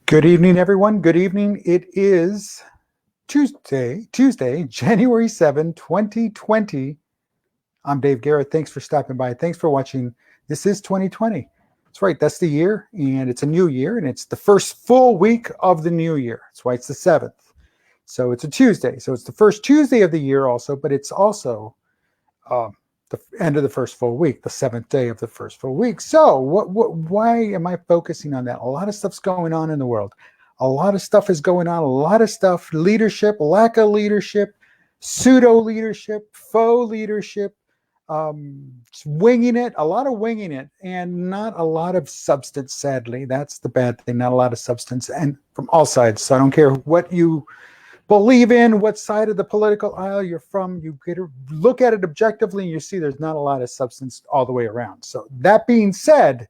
Good evening, everyone. Good evening. It is Tuesday, January 7, 2020. I'm Dave Guerra. Thanks for stopping by. Thanks for watching. This is 2020. That's right. That's the year, and it's a new year, and it's the first full week of the new year. That's why it's the 7th. So it's a Tuesday. So it's the first Tuesday of the year also, but it's also the end of the first full week, the 7th day of the first full week. So why am I focusing on that? A lot of stuff's going on in the world. A lot of stuff is going on. A lot of stuff, leadership, lack of leadership, pseudo leadership, faux leadership, winging it, a lot of winging it, and not a lot of substance, sadly. That's the bad thing, not a lot of substance, and from all sides. So I don't care what you believe in, what side of the political aisle you're from, you get to look at it objectively and you see there's not a lot of substance all the way around. So that being said,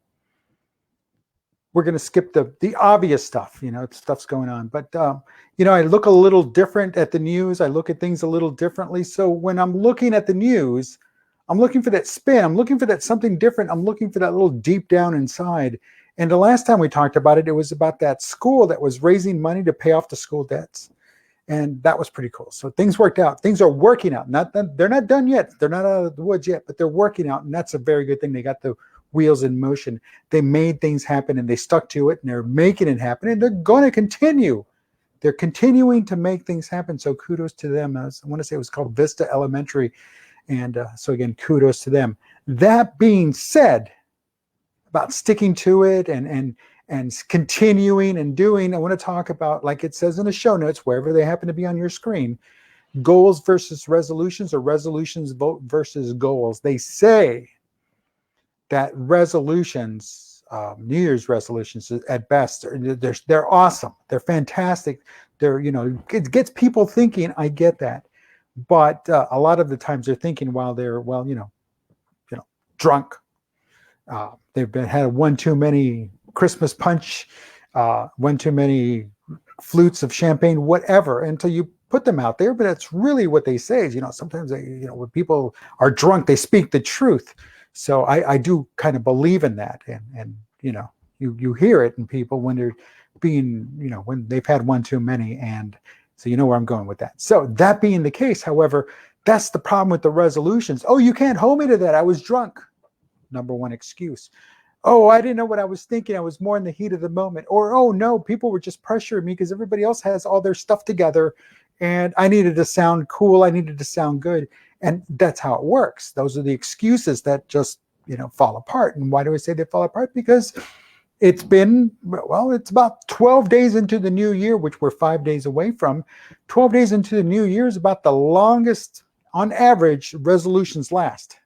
we're going to skip the obvious stuff, stuff's going on. But, I look a little different at the news. I look at things a little differently. So when I'm looking at the news, I'm looking for that spin. I'm looking for that something different. I'm looking for that little deep down inside. And the last time we talked about it, it was about that school that was raising money to pay off the school debts. And that was pretty cool. So things worked out. Things are working out. They're not done yet. They're not out of the woods yet, but they're working out. And that's a very good thing. They got the wheels in motion. They made things happen and they stuck to it and they're making it happen and they're going to continue. They're continuing to make things happen. So kudos to them. I want to say it was called Vista Elementary. And so again, kudos to them. That being said, about sticking to it and continuing and doing, I want to talk about, like it says in the show notes, wherever they happen to be on your screen, goals versus resolutions, or resolutions versus goals. They say that resolutions, New Year's resolutions at best, they're awesome. They're fantastic. It gets people thinking. I get that. But a lot of the times they're thinking while they're, drunk. They've had one too many Christmas punch, one too many flutes of champagne, whatever, until you put them out there. But that's really what they say is, sometimes when people are drunk, they speak the truth. So I do kind of believe in that. And you hear it in people when they're being, when they've had one too many. And so you know where I'm going with that. So that being the case, however, that's the problem with the resolutions. Oh, you can't hold me to that. I was drunk. Number one excuse. Oh, I didn't know what I was thinking. I was more in the heat of the moment. Or, oh, no, people were just pressuring me because everybody else has all their stuff together and I needed to sound cool. I needed to sound good. And that's how it works. Those are the excuses that just, fall apart. And why do I say they fall apart? Because it's about 12 days into the new year, which we're 5 days away from. 12 days into the new year is about the longest, on average, resolutions last.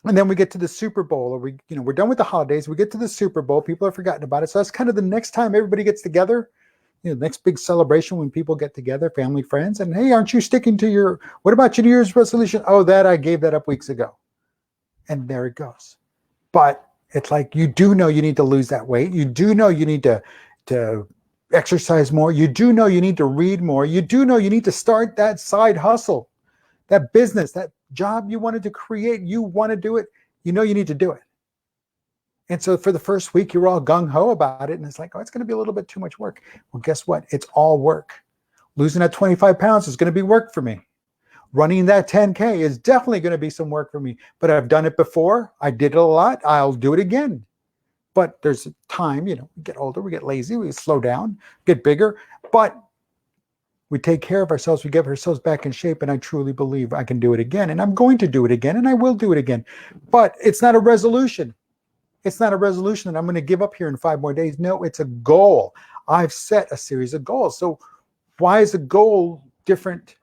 And then we get to the Super Bowl, or we're done with the holidays. We get to the Super Bowl. People have forgotten about it. So that's kind of the next time everybody gets together. Next big celebration when people get together, family, friends. And hey, aren't you sticking to what about your New Year's resolution? Oh, I gave that up weeks ago. And there it goes. But it's like, you do know you need to lose that weight. You do know you need to exercise more. You do know you need to read more. You do know you need to start that side hustle, that business, that job you wanted to create. You want to do it. You need to do it. And so for the first week, you're all gung-ho about it. And it's like, oh, it's going to be a little bit too much work. Well, guess what? It's all work. Losing that 25 pounds is going to be work for me. Running that 10K is definitely going to be some work for me. But I've done it before. I did it a lot. I'll do it again. But there's a time, we get older, we get lazy, we slow down, get bigger. But we take care of ourselves. We get ourselves back in shape. And I truly believe I can do it again. And I'm going to do it again. And I will do it again. But it's not a resolution. It's not a resolution that I'm going to give up here in 5 more days. No, it's a goal. I've set a series of goals. So why is a goal different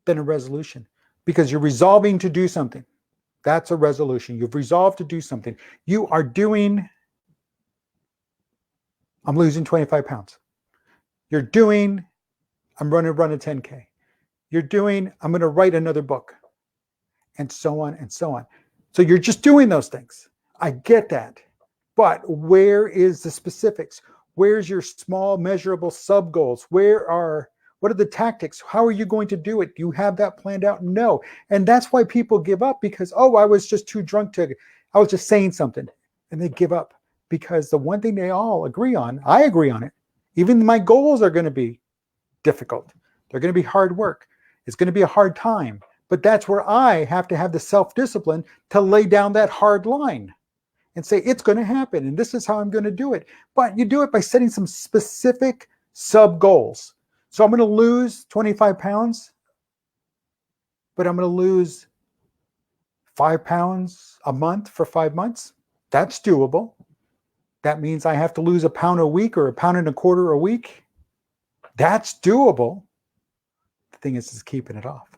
than a resolution? Because you're resolving to do something. That's a resolution. You've resolved to do something. You are doing, I'm losing 25 pounds. You're doing, I'm going to run a 10K. You're doing, I'm going to write another book. And so on and so on. So you're just doing those things. I get that. But where is the specifics? Where's your small, measurable sub goals? What are the tactics? How are you going to do it? Do you have that planned out? No. And that's why people give up, because, I was just too drunk I was just saying something, and they give up. because the one thing they all agree on, I agree on it, even my goals are going to be difficult. They're going to be hard work. It's going to be a hard time. But that's where I have to have the self-discipline to lay down that hard line and say, it's going to happen. And this is how I'm going to do it. But you do it by setting some specific sub goals. So I'm going to lose 25 pounds, but I'm going to lose 5 pounds a month for 5 months. That's doable. That means I have to lose 1 pound a week or 1.25 pounds a week. That's doable. The thing is keeping it off.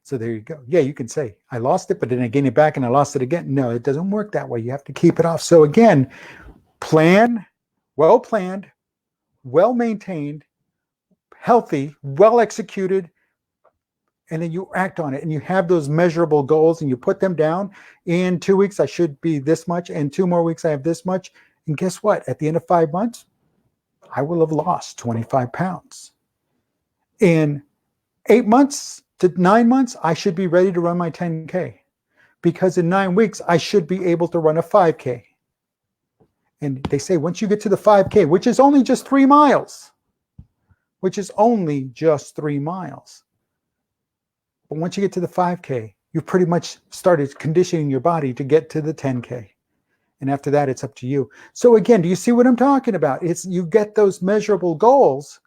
So there you go. Yeah, you can say, I lost it, but then I gained it back and I lost it again. No, it doesn't work that way. You have to keep it off. So again, plan, well planned, well maintained, healthy, well executed, and then you act on it and you have those measurable goals and you put them down. In 2 weeks, I should be this much. And 2 more weeks, I have this much. And guess what? At the end of 5 months, I will have lost 25 pounds. In 8 months to 9 months, I should be ready to run my 10K, because in 9 weeks, I should be able to run a 5K. And they say once you get to the 5K, which is only just 3 miles, but once you get to the 5K, you've pretty much started conditioning your body to get to the 10K. And after that, it's up to you. So again, do you see what I'm talking about? It's you get those measurable goals,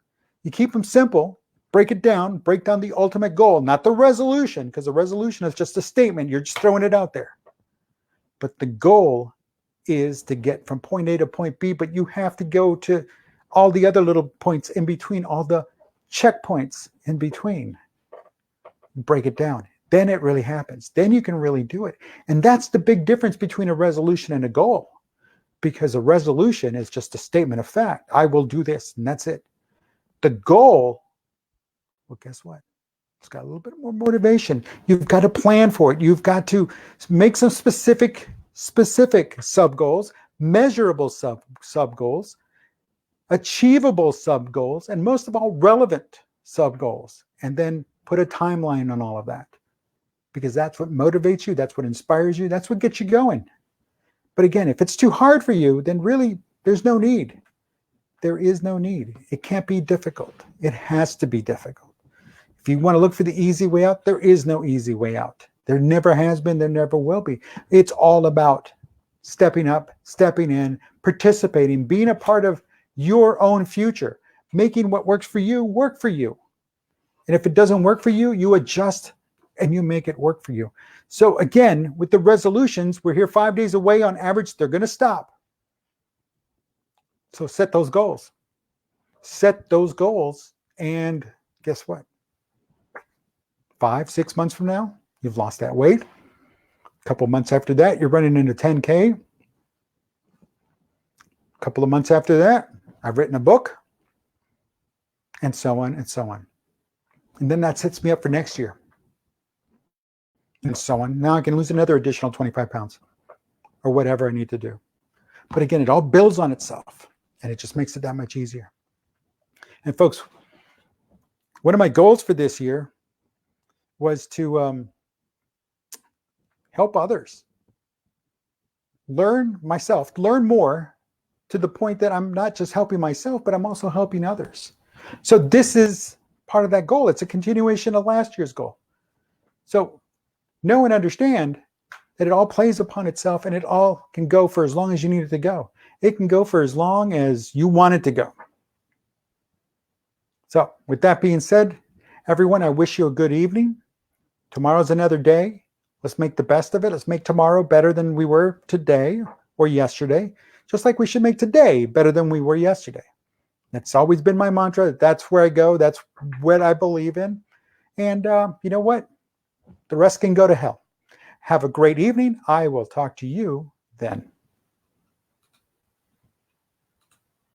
you keep them simple, break down the ultimate goal, not the resolution, because the resolution is just a statement. You're just throwing it out there. But the goal is to get from point A to point B, but you have to go to all the other little points in between, all the checkpoints in between. Break it down. Then it really happens. Then you can really do it. And that's the big difference between a resolution and a goal, because a resolution is just a statement of fact. I will do this, and that's it. The goal, well, guess what? It's got a little bit more motivation. You've got to plan for it. You've got to make some specific sub goals, measurable sub goals, achievable sub goals, and most of all, relevant sub goals. And then put a timeline on all of that, because that's what motivates you. That's what inspires you. That's what gets you going. But again, if it's too hard for you, then really there's no need. There is no need. It can't be difficult. It has to be difficult. If you want to look for the easy way out, there is no easy way out. There never has been, there never will be. It's all about stepping up, stepping in, participating, being a part of your own future, making what works for you work for you. And if it doesn't work for you, you adjust and you make it work for you. So again, with the resolutions, we're here 5 days away on average, they're going to stop. So set those goals. Set those goals, and guess what? 5, 6 months from now, you've lost that weight. A couple of months after that, you're running into 10K. A couple of months after that, I've written a book, and so on and so on. And then that sets me up for next year, and so on. Now I can lose another additional 25 pounds or whatever I need to do. But again, it all builds on itself, and it just makes it that much easier. And folks, one of my goals for this year was to help others, learn more to the point that I'm not just helping myself, but I'm also helping others. So this is part of that goal. It's a continuation of last year's goal. So know and understand that it all plays upon itself, and it all can go for as long as you need it to go. It can go for as long as you want it to go. So with that being said, everyone, I wish you a good evening. Tomorrow's another day. Let's make the best of it. Let's make tomorrow better than we were today or yesterday, just like we should make today better than we were yesterday. That's always been my mantra. That's where I go. That's what I believe in. And you know what? The rest can go to hell. Have a great evening. I will talk to you then.